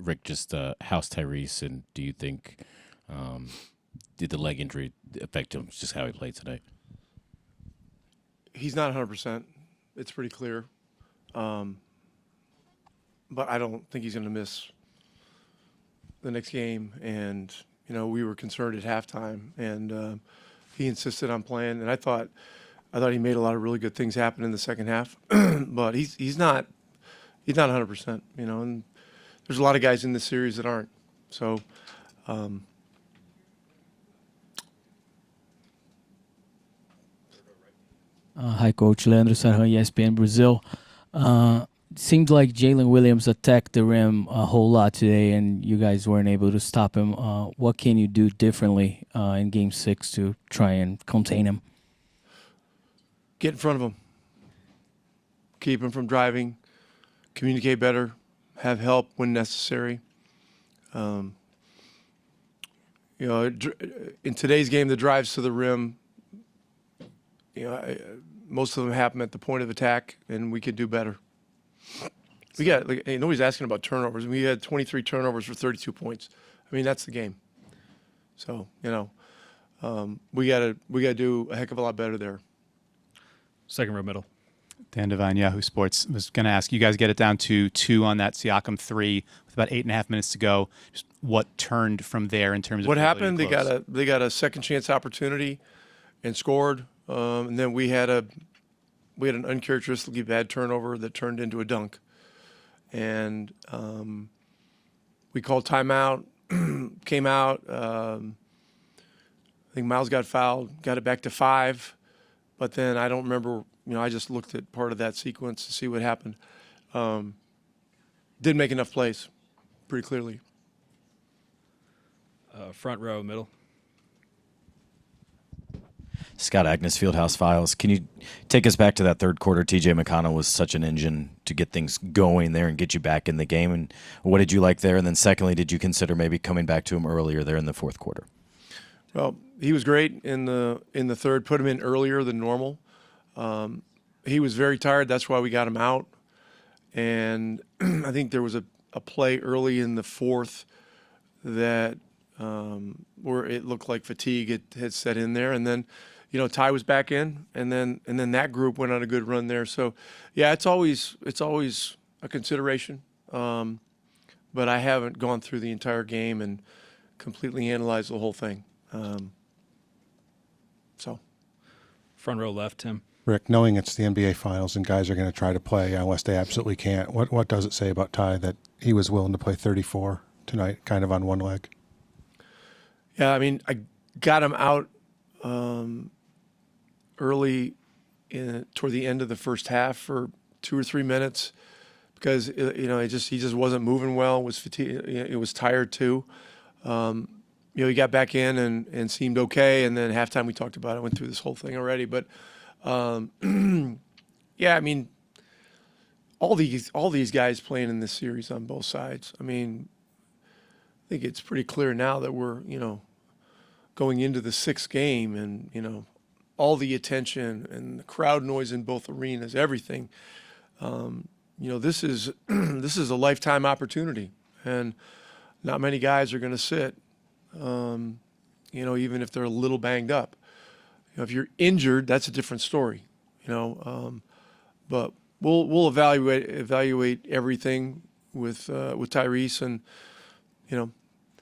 Rick, just how's Tyrese, and do you think did the leg injury affect him? Just how he played tonight. He's not 100%. It's pretty clear. But I don't think he's going to miss the next game. And, we were concerned at halftime. And he insisted on playing. And I thought he made a lot of really good things happen in the second half. But he's not 100%, And there's a lot of guys in this series that aren't. So Hi, Coach. Leandro Sarhan, ESPN Brazil. Seemed like Jalen Williams attacked the rim a whole lot today, and you guys weren't able to stop him. What can you do differently in Game 6 to try and contain him? get in front of him. Keep him from driving. Communicate better. Have help when necessary. In today's game, the drives to the rim, most of them happen at the point of attack, and we could do better. We got nobody's asking about turnovers. We had 23 turnovers for 32 points. I mean, that's the game. So we gotta do a heck of a lot better there. Second row middle. Dan Devine, Yahoo Sports. Was going to ask, you guys get it down to 2 on that Siakam 3 with about 8.5 minutes to go. Just what turned from there in terms of what happened? They got a second chance opportunity and scored, and then we had an uncharacteristically bad turnover that turned into a dunk, and we called timeout. Came out. I think Miles got fouled. Got it back to 5, but then I don't remember. I just looked at part of that sequence to see what happened. Didn't make enough plays, pretty clearly. Front row middle. Scott Agnes, Fieldhouse Files. Can you take us back to that third quarter? T.J. McConnell was such an engine to get things going there and get you back in the game. And what did you like there? And then secondly, did you consider maybe coming back to him earlier there in the fourth quarter? Well, he was great in the third. Put him in earlier than normal. He was very tired. That's why we got him out. And I think there was a play early in the fourth that where it looked like fatigue had set in there. And then, Ty was back in, and then that group went on a good run there. So, yeah, it's always a consideration. But I haven't gone through the entire game and completely analyzed the whole thing. Front row left, Tim. Rick, knowing it's the NBA Finals and guys are going to try to play unless they absolutely can't, what does it say about Ty that he was willing to play 34 tonight, kind of on one leg? Yeah, I mean, I got him out early toward the end of the first half for 2 or 3 minutes because he just wasn't moving well. Was fatigued. It was tired too. He got back in and seemed okay. And then halftime we talked about it. I went through this whole thing already, but yeah, I mean, all these guys playing in this series on both sides. I mean, I think it's pretty clear now that we're going into the 6th game, and all the attention and the crowd noise in both arenas, everything. This is a lifetime opportunity, and not many guys are going to sit. Even if they're a little banged up. If you're injured, that's a different story. But we'll evaluate everything with Tyrese and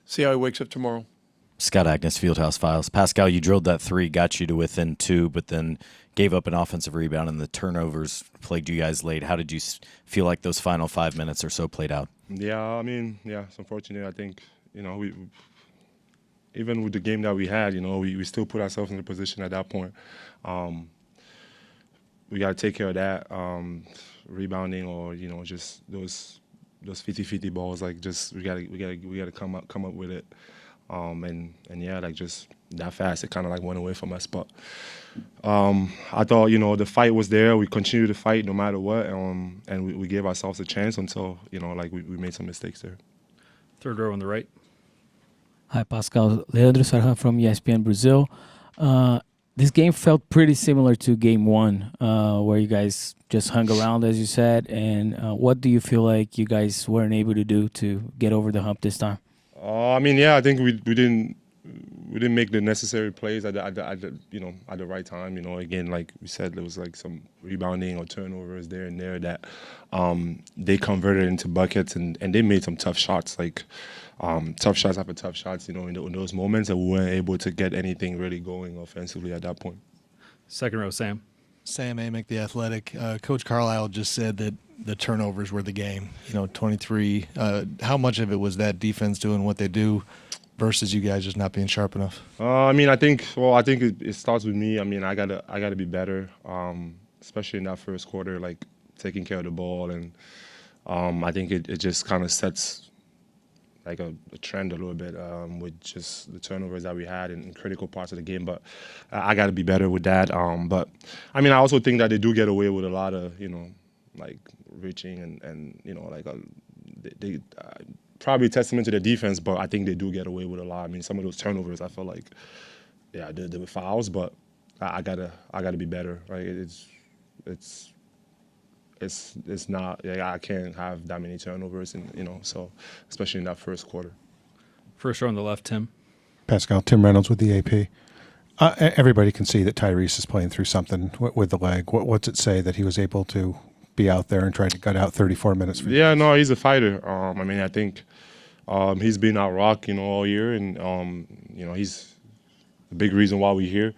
see how he wakes up tomorrow. Scott Agnes, Fieldhouse Files. Pascal, you drilled that 3, got you to within 2, but then gave up an offensive rebound, and the turnovers plagued you guys late. How did you feel like those final 5 minutes or so played out? Yeah, I mean, it's unfortunate. I think we. Even with the game that we had, we still put ourselves in the position at that point. We got to take care of that, rebounding or just those 50-50 balls. Like just we got to come up with it, and yeah, like just that fast. It kind of like went away from us. But I thought the fight was there. We continued to fight no matter what, and we gave ourselves a chance until we made some mistakes there. Third row on the right. Hi, Pascal. Leandro Sarhan from ESPN Brazil. This game felt pretty similar to game one, where you guys just hung around, as you said. And what do you feel like you guys weren't able to do to get over the hump this time? I mean, yeah, I think we didn't make the necessary plays at the right time. Again, like we said, there was like some rebounding or turnovers there and there that they converted into buckets, and they made some tough shots, like tough shots after tough shots. In those moments, and we weren't able to get anything really going offensively at that point. Second row, Sam. Sam Amick, The Athletic. Coach Carlisle just said that the turnovers were the game. 23. How much of it was that defense doing what they do versus you guys just not being sharp enough? I mean, I think it starts with me. I mean, I gotta be better, especially in that first quarter, like taking care of the ball, and I think it just kind of sets like a trend a little bit with just the turnovers that we had in critical parts of the game. But I got to be better with that. But I mean, I also think that they do get away with a lot of like reaching and like they probably a testament to their defense. But I think they do get away with a lot. I mean, some of those turnovers, I feel like they were fouls, but I gotta be better. Like it's not. I can't have that many turnovers, and so especially in that first quarter. First row on the left, Tim. Pascal, Tim Reynolds with the AP. Everybody can see that Tyrese is playing through something with the leg. What's it say that he was able to be out there and try to gut out 34 minutes for you? Yeah, no, he's a fighter. I mean, I think he's been out rock, all year, and he's the big reason why we're here.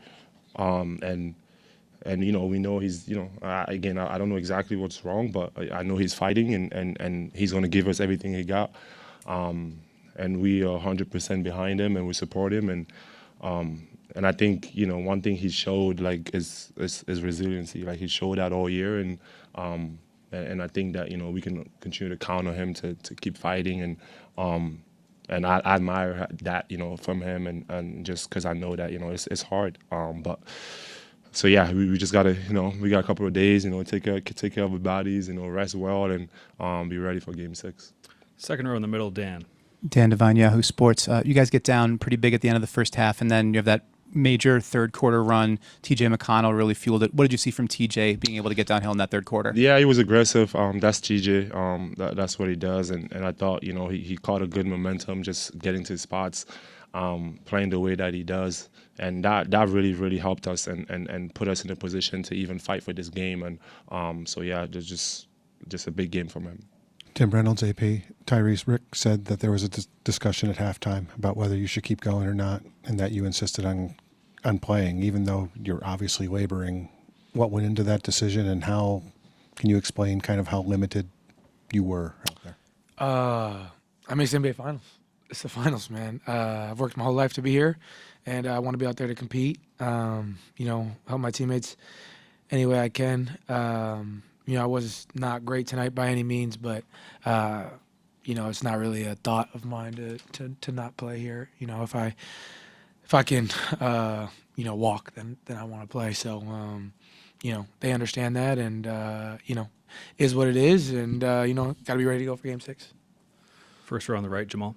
And we know he's, again, I don't know exactly what's wrong, but I know he's fighting, and he's going to give us everything he got. And we are 100% behind him, and we support him. And I think, one thing he showed, like, is resiliency. Like, he showed that all year, and I think that, we can continue to count on him to keep fighting. And I admire that, from him, and just because I know that, it's hard. So yeah, we just gotta, we got a couple of days, take care of our bodies, rest well, and be ready for Game 6. Second row in the middle, Dan. Dan Devine, Yahoo Sports. You guys get down pretty big at the end of the first half, and then you have that major third quarter run. TJ McConnell really fueled it. What did you see from TJ being able to get downhill in that third quarter? Yeah, he was aggressive. That's TJ. That's what he does, and I thought, he caught a good momentum, just getting to spots, playing the way that he does. And that really, really helped us and put us in a position to even fight for this game. And so, yeah, there's just a big game from him. Tim Reynolds, AP. Tyrese, Rick said that there was a discussion at halftime about whether you should keep going or not, and that you insisted on playing, even though you're obviously laboring. What went into that decision, and how can you explain kind of how limited you were out there? I mean, it's NBA Finals. It's the finals, man. I've worked my whole life to be here, and I want to be out there to compete, help my teammates any way I can. I was not great tonight by any means, but, it's not really a thought of mine to not play here. If I can, walk, then I want to play. So, they understand that, and, is what it is, and, got to be ready to go for Game 6. First row on the right, Jamal.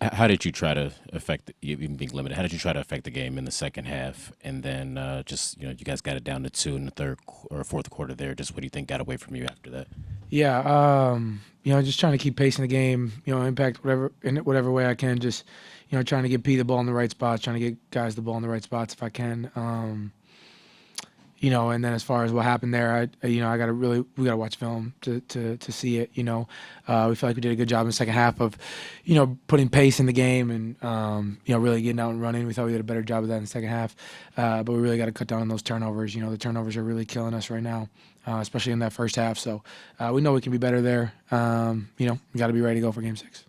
How did you try to affect, even being limited, how did you try to affect the game in the second half? And then you guys got it down to 2 in the third or fourth quarter there. Just what do you think got away from you after that? Yeah, just trying to keep pacing the game, impact in whatever way I can. Just, trying to get P the ball in the right spots, trying to get guys the ball in the right spots if I can. And then as far as what happened there, we got to watch film to see it. We feel like we did a good job in the second half of, putting pace in the game and, really getting out and running. We thought we did a better job of that in the second half. But we really got to cut down on those turnovers. The turnovers are really killing us right now, especially in that first half. So we know we can be better there. We got to be ready to go for Game 6.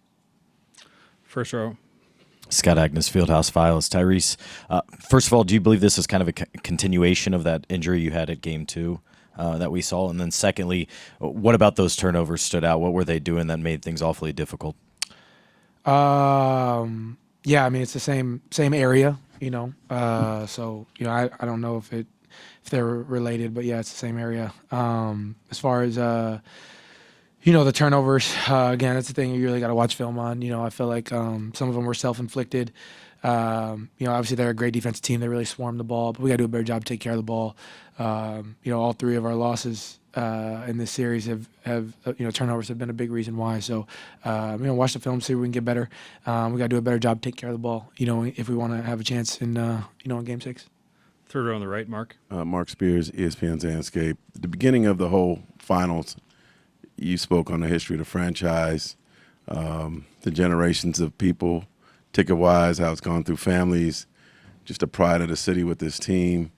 First row. Scott Agnes, Fieldhouse Files. Tyrese, first of all, do you believe this is kind of a continuation of that injury you had at Game 2 that we saw? And then secondly, what about those turnovers stood out? What were they doing that made things awfully difficult? Yeah, I mean, it's the same area, so, I don't know if they're related, but yeah, it's the same area. As far as, the turnovers, again, that's the thing you really got to watch film on. I feel like some of them were self-inflicted. Obviously they're a great defensive team. They really swarm the ball, but we got to do a better job to take care of the ball. All three of our losses in this series have turnovers have been a big reason why. So, watch the film, see if we can get better. We got to do a better job taking care of the ball, if we want to have a chance in Game 6. Third row on the right, Mark. Mark Spears, ESPN's Landscape. At the beginning of the whole finals, you spoke on the history of the franchise, the generations of people, ticket-wise, how it's gone through families, just the pride of the city with this team.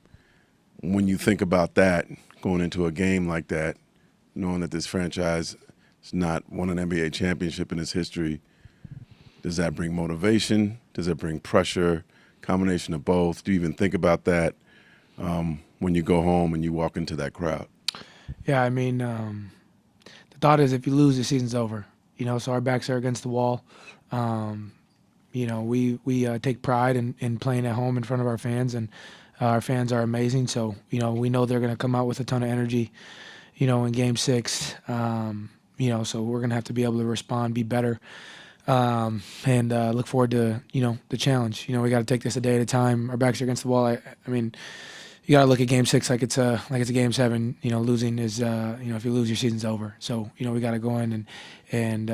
When you think about that, going into a game like that, knowing that this franchise has not won an NBA championship in its history, does that bring motivation? Does it bring pressure? Combination of both? Do you even think about that when you go home and you walk into that crowd? Yeah, I mean, the thought is if you lose, the season's over. So our backs are against the wall. We take pride in playing at home in front of our fans, and our fans are amazing. So, we know they're going to come out with a ton of energy, in Game 6. So we're going to have to be able to respond, be better, and look forward to, the challenge. We got to take this a day at a time. Our backs are against the wall. I mean, you got to look at Game 6 like it's a Game 7. Losing is, if you lose, your season's over. So, we got to go in and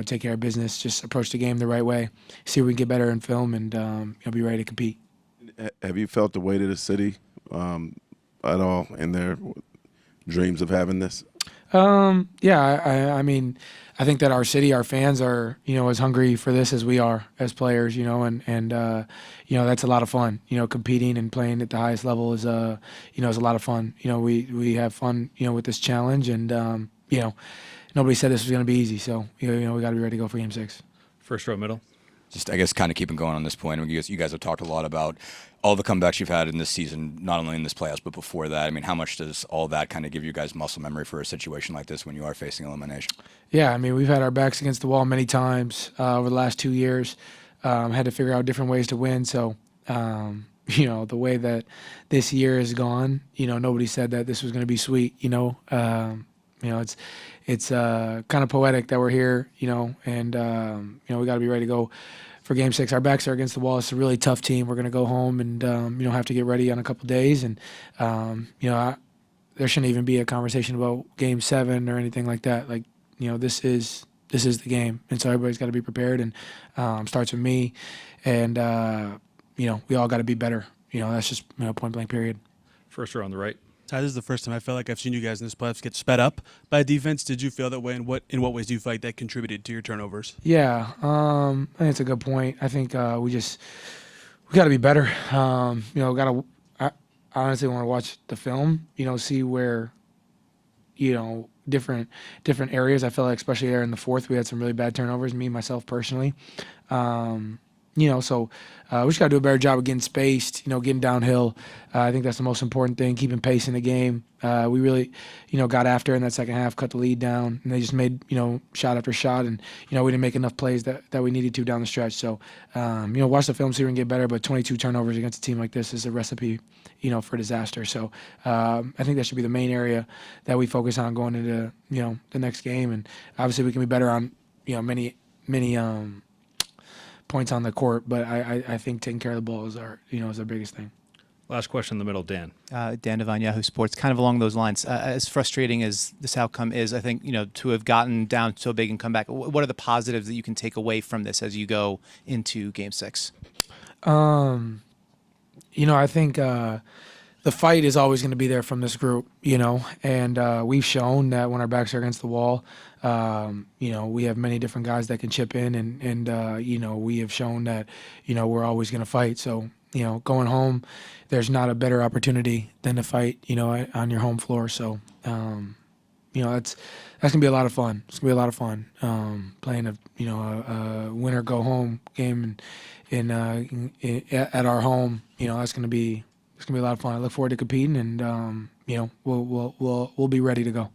take care of business, just approach the game the right way, see if we can get better in film, and be ready to compete. Have you felt the weight of the city at all in their dreams of having this? Yeah, I mean, I think that our city, our fans are, as hungry for this as we are as players, and that's a lot of fun. Competing and playing at the highest level is a lot of fun. We have fun, with this challenge, and nobody said this was going to be easy, so we got to be ready to go for Game 6. First row middle. Just, I guess, kind of keeping going on this point. You guys have talked a lot about all the comebacks you've had in this season, not only in this playoffs, but before that. I mean, how much does all that kind of give you guys muscle memory for a situation like this when you are facing elimination? Yeah, I mean, we've had our backs against the wall many times over the last 2 years. Had to figure out different ways to win. So, the way that this year has gone, nobody said that this was going to be sweet. It's kind of poetic that we're here, and we got to be ready to go for Game 6. Our backs are against the wall. It's a really tough team. We're going to go home and have to get ready on a couple days, and there shouldn't even be a conversation about Game 7 or anything like that. Like, this is the game, and so everybody's got to be prepared. And starts with me, and we all got to be better. That's just point blank. Period. First row on the right. Ty, this is the first time I felt like I've seen you guys in this playoffs get sped up by defense. Did you feel that way? And in what ways do you feel like that contributed to your turnovers? Yeah, I think it's a good point. I think we got to be better. I honestly want to watch the film. See where, different areas. I feel like especially there in the fourth, we had some really bad turnovers. Me, myself personally. So we just got to do a better job of getting spaced, getting downhill. I think that's the most important thing, keeping pace in the game. We really, got after in that second half, cut the lead down, and they just made, shot after shot. And, we didn't make enough plays that we needed to down the stretch. So, watch the film, see if we can get better. But 22 turnovers against a team like this is a recipe, for disaster. So I think that should be the main area that we focus on going into, the next game. And obviously we can be better on, many points on the court, but I think taking care of the ball is our biggest thing. Last question in the middle, Dan. Dan Devine, Yahoo Sports, kind of along those lines. As frustrating as this outcome is, I think, to have gotten down so big and come back, what are the positives that you can take away from this as you go into Game 6? I think the fight is always going to be there from this group, and we've shown that when our backs are against the wall, we have many different guys that can chip in, and we have shown that, we're always going to fight. So, going home, there's not a better opportunity than to fight, on your home floor. So, that's going to be a lot of fun. It's going to be a lot of fun playing a win or go home game at our home. It's going to be a lot of fun. I look forward to competing, and we'll be ready to go.